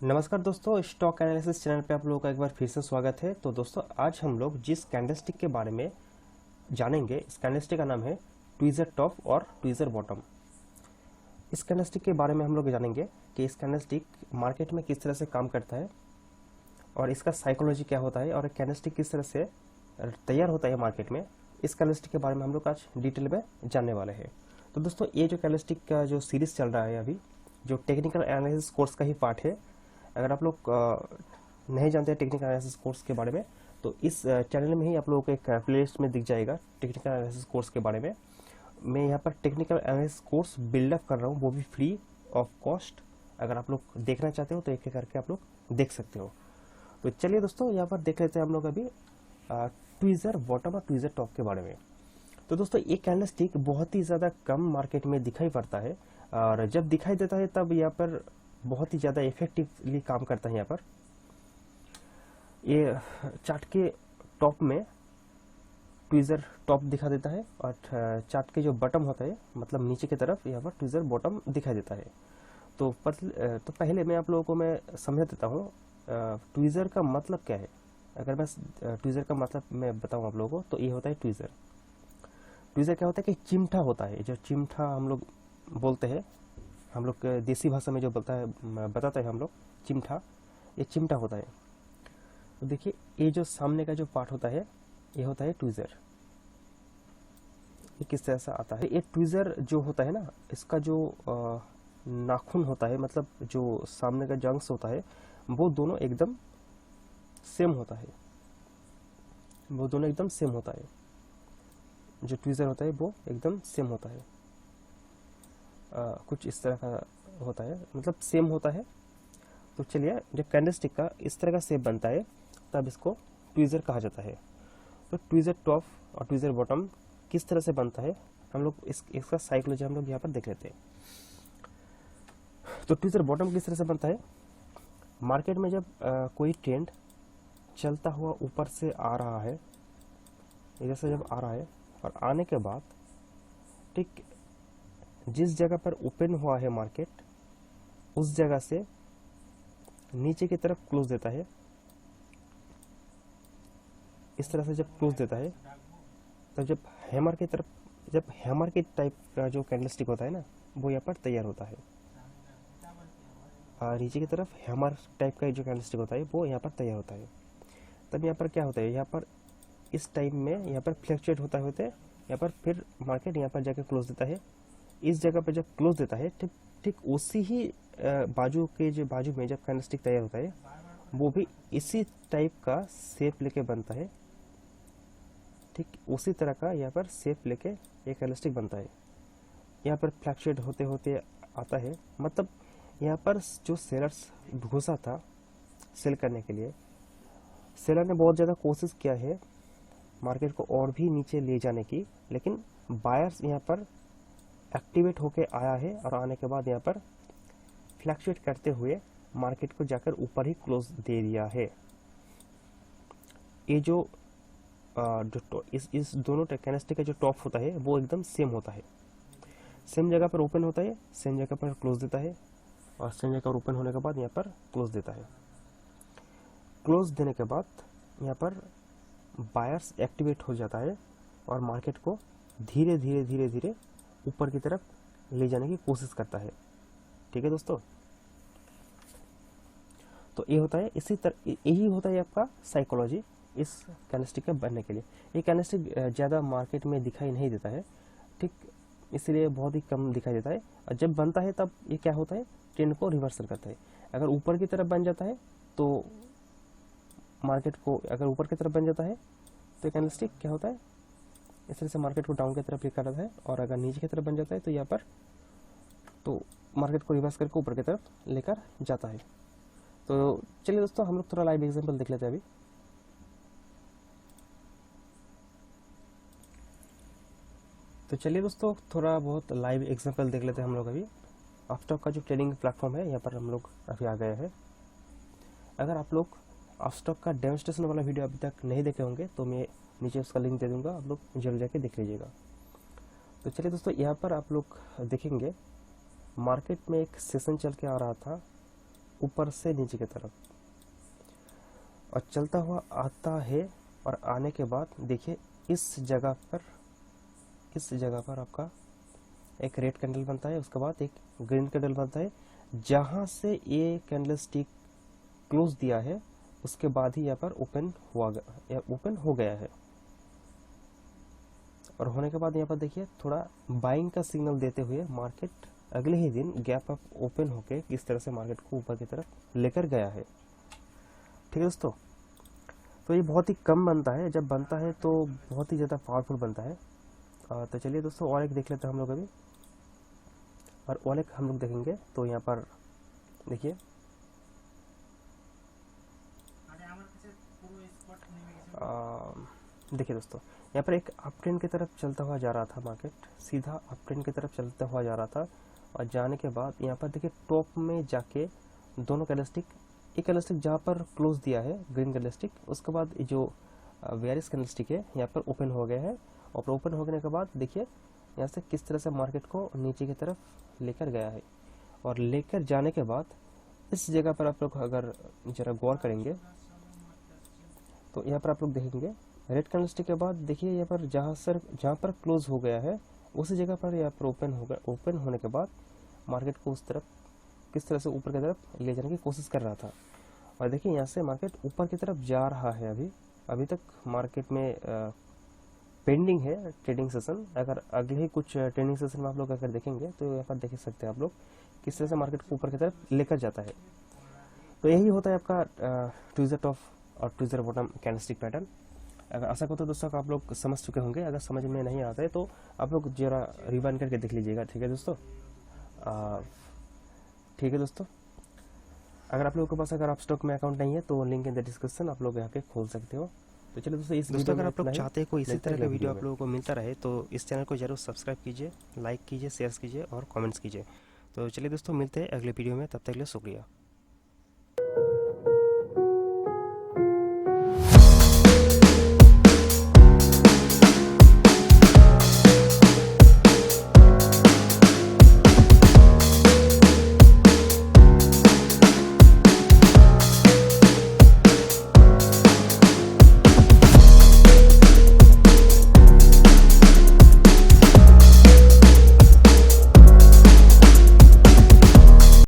नमस्कार दोस्तों, stock analysis channel पे आप लोगों का एक बार फिर से स्वागत है। तो दोस्तों, आज हम लोग जिस कैंडलस्टिक के बारे में जानेंगे, इस कैंडलस्टिक का नाम है ट्वीजर टॉप और ट्वीजर बॉटम। इस कैंडलस्टिक के बारे में हम लोग जानेंगे कि इस कैंडलस्टिक मार्केट में किस तरह से काम करता है और इसका साइकोलॉजी क्या होता है और कैंडलस्टिक किस तरह से तैयार होता है मार्केट में। इस कैंडलस्टिक के बारे में हम लोग आज डिटेल में जानने वाले हैं। तो दोस्तों, ये जो कैंडलस्टिक का जो सीरीज चल रहा है अभी, जो टेक्निकल एनालिसिस कोर्स का ही पार्ट है। अगर आप लोग नहीं जानते टेक्निकल एनालिसिस कोर्स के बारे में, तो इस चैनल में ही आप लोगों को एक प्लेलिस्ट में दिख जाएगा टेक्निकल एनालिसिस कोर्स के बारे में। मैं यहाँ पर टेक्निकल एनालिसिस कोर्स बिल्डअप कर रहा हूँ, वो भी फ्री ऑफ कॉस्ट। अगर आप लोग देखना चाहते हो तो एक एक करके आप लोग देख सकते हो। तो चलिए दोस्तों, यहाँ पर देख लेते हैं हम लोग अभी ट्वीजर बॉटम और ट्वीजर टॉप के बारे में। तो दोस्तों, ये कैंडलस्टिक बहुत ही ज़्यादा कम मार्केट में दिखाई पड़ता है और जब दिखाई देता है तब यहाँ पर बहुत ही ज़्यादा इफेक्टिवली काम करता है। यहाँ पर ये चार्ट के टॉप में ट्वीजर टॉप दिखा देता है और चार्ट के जो बटम होता है, मतलब नीचे की तरफ, यहाँ पर ट्वीजर बॉटम दिखाई देता है। तो पहले मैं आप लोगों को मैं समझा देता हूँ ट्वीजर का मतलब क्या है। अगर मैं ट्वीजर का मतलब मैं बताऊँ आप लोगों को, तो ये होता है ट्वीजर। ट्वीजर क्या होता है कि चिमटा होता है, जो चिमटा हम लोग बोलते हैं, हम लोग देसी भाषा में जो बताते हैं हम लोग, चिमटा, ये चिमटा होता है। तो देखिए, ये जो सामने का जो पार्ट होता है, ये होता है ट्वीजर। ये किस तरह से आता है? ये ट्वीजर जो होता है ना, इसका जो नाखून होता है, मतलब जो सामने का जंक्स होता है, वो दोनों एकदम सेम होता है। वो दोनों एकदम सेम होता है। जो ट्वीजर होता है वो एकदम सेम होता है। कुछ इस तरह का होता है, मतलब सेम होता है। तो चलिए, जब कैंडलस्टिक का इस तरह का शेप बनता है तब इसको ट्वीजर कहा जाता है। तो ट्वीजर टॉप और ट्वीजर बॉटम किस तरह से बनता है, हम लोग इसका साइकोलॉजी हम लोग यहाँ पर देख लेते हैं। तो ट्वीजर बॉटम किस तरह से बनता है? मार्केट में जब कोई ट्रेंड चलता हुआ ऊपर से आ रहा है, जैसे जब आ रहा है, और आने के बाद ठीक जिस जगह पर ओपन हुआ है मार्केट, उस जगह से नीचे की तरफ क्लोज देता है। इस तरह से जब क्लोज देता है, तब जब हैमर के टाइप का जो कैंडलस्टिक होता है ना, वो यहाँ पर तैयार होता है। नीचे की तरफ हैमर टाइप का जो कैंडलस्टिक होता है वो यहाँ पर तैयार होता है। तब यहाँ पर क्या होता है, यहाँ पर इस टाइम में यहाँ पर फ्लक्चुएट होते यहाँ पर फिर मार्केट यहाँ पर जाकर क्लोज देता है। इस जगह पर जब क्लोज देता है, ठीक ठीक उसी ही बाजू में जब कैंडलस्टिक तैयार होता है, वो भी इसी टाइप का शेप लेके बनता है। ठीक उसी तरह का यहाँ पर शेप लेके एक कैंडलस्टिक बनता है। यहाँ पर फ्लक्चुएट होते होते आता है। मतलब यहाँ पर जो सेलर्स घुसा था सेल करने के लिए, सेलर ने बहुत ज़्यादा कोशिश किया है मार्केट को और भी नीचे ले जाने की, लेकिन बायर्स यहाँ पर एक्टिवेट होके आया है और आने के बाद यहाँ पर फ्लक्चुएट करते हुए मार्केट को जाकर ऊपर ही क्लोज दे दिया है। ये जो इस दोनों कैंडलस्टिक का जो टॉप होता है वो एकदम सेम होता है। सेम जगह पर ओपन होता है, सेम जगह पर क्लोज देता है, और सेम जगह पर ओपन होने के बाद यहाँ पर क्लोज देता है। क्लोज देने के बाद यहाँ पर बायर्स एक्टिवेट हो जाता है और मार्केट को धीरे धीरे धीरे धीरे ऊपर की तरफ ले जाने की कोशिश करता है। ठीक है दोस्तों, तो ये होता है, यही होता है आपका साइकोलॉजी इस कैंडलस्टिक का बनने के लिए। ये कैंडलस्टिक ज़्यादा मार्केट में दिखाई नहीं देता है, ठीक, इसलिए बहुत ही कम दिखाई देता है। और जब बनता है तब ये क्या होता है, ट्रेंड को रिवर्सल करता है। अगर ऊपर की तरफ बन जाता है तो मार्केट को, अगर ऊपर की तरफ बन जाता है तो कैंडलस्टिक क्या होता है, इस तरह से मार्केट को डाउन की तरफ लेकर आता है। और अगर नीचे की तरफ बन जाता है तो यहाँ पर तो मार्केट को रिवर्स करके ऊपर की तरफ लेकर जाता है। तो चलिए दोस्तों, हम लोग थोड़ा लाइव एग्जांपल देख लेते हैं अभी। तो चलिए दोस्तों, थोड़ा बहुत लाइव एग्जांपल देख लेते हैं हम लोग अभी। अपस्टॉक का जो ट्रेडिंग प्लेटफॉर्म है, यहाँ पर हम लोग अभी आ गए हैं। अगर आप लोग अपस्टॉक का डेमोस्ट्रेशन वाला वीडियो अभी तक नहीं देखे होंगे तो मैं नीचे उसका लिंक दे दूंगा, आप लोग जरूर जाके देख लीजिएगा। तो चलिए दोस्तों, यहाँ पर आप लोग देखेंगे मार्केट में एक सेशन चल के आ रहा था, ऊपर से नीचे की तरफ, और चलता हुआ आता है। और आने के बाद देखिए इस जगह पर आपका एक रेड कैंडल बनता है, उसके बाद एक ग्रीन कैंडल बनता है। जहां से ये कैंडल स्टिक क्लोज दिया है उसके बाद ही यहाँ पर ओपन हो गया है। और होने के बाद यहाँ पर देखिए थोड़ा बाइंग का सिग्नल देते हुए मार्केट अगले ही दिन गैप अप ओपन होके किस तरह से मार्केट को ऊपर की तरफ लेकर गया है। ठीक है दोस्तों, तो ये बहुत ही कम बनता है, जब बनता है तो बहुत ही ज़्यादा पावरफुल बनता है। तो चलिए दोस्तों और एक देख लेते हैं हम लोग अभी, और और एक हम लोग देखेंगे। तो यहाँ पर देखिए देखिए दोस्तों, यहाँ पर एक अप ट्रेंड की तरफ चलता हुआ जा रहा था मार्केट, सीधा अप ट्रेंड की तरफ चलता हुआ जा रहा था। और जाने के बाद यहाँ पर देखिए टॉप में जाके दोनों कैंडलस्टिक, एक कैंडलस्टिक जहाँ पर क्लोज दिया है ग्रीन कैंडलस्टिक, उसके बाद जो वेरियस कैंडलस्टिक है यहाँ पर ओपन हो गया है। और ओपन होने के बाद देखिए यहाँ से किस तरह से मार्केट को नीचे की तरफ लेकर गया है। और लेकर जाने के बाद इस जगह पर आप लोग अगर जरा गौर करेंगे तो यहाँ पर आप लोग देखेंगे रेड कैंडलस्टिक के बाद देखिए यहाँ पर जहाँ पर क्लोज हो गया है उसी जगह पर यहाँ पर ओपन हो गया। ओपन होने के बाद मार्केट को उस तरफ किस तरह से ऊपर की तरफ ले जाने की कोशिश कर रहा था। और देखिए यहाँ से मार्केट ऊपर की तरफ जा रहा है। अभी तक मार्केट में पेंडिंग है ट्रेडिंग सेशन। अगर अगले ही कुछ ट्रेडिंग सेशन में आप लोग अगर देखेंगे तो यहाँ पर देख सकते हैं आप लोग किस तरह से मार्केट को ऊपर की तरफ लेकर जाता है। तो यही होता है आपका ट्विज़र टॉप और ट्विज़र बॉटम कैंडलस्टिक पैटर्न। अगर आशा करता हूँ दोस्तों आप लोग समझ चुके होंगे। अगर समझ में नहीं आता है तो आप लोग जरा रिवाइंड करके देख लीजिएगा। ठीक है दोस्तों, ठीक है दोस्तों, अगर आप लोगों के पास अगर आप स्टॉक में अकाउंट नहीं है तो लिंक इन द डिस्क्रिप्शन, आप लोग यहाँ पे खोल सकते हो। तो चलिए दोस्तों, इस वीडियो अगर आप लोग चाहते हैं कोई इसी तरह का वीडियो आप लोगों को मिलता रहे तो इस चैनल को जरूर सब्सक्राइब कीजिए, लाइक कीजिए, शेयर कीजिए और कमेंट्स कीजिए। तो चलिए दोस्तों, मिलते हैं अगले वीडियो में, तब तक के लिए शुक्रिया।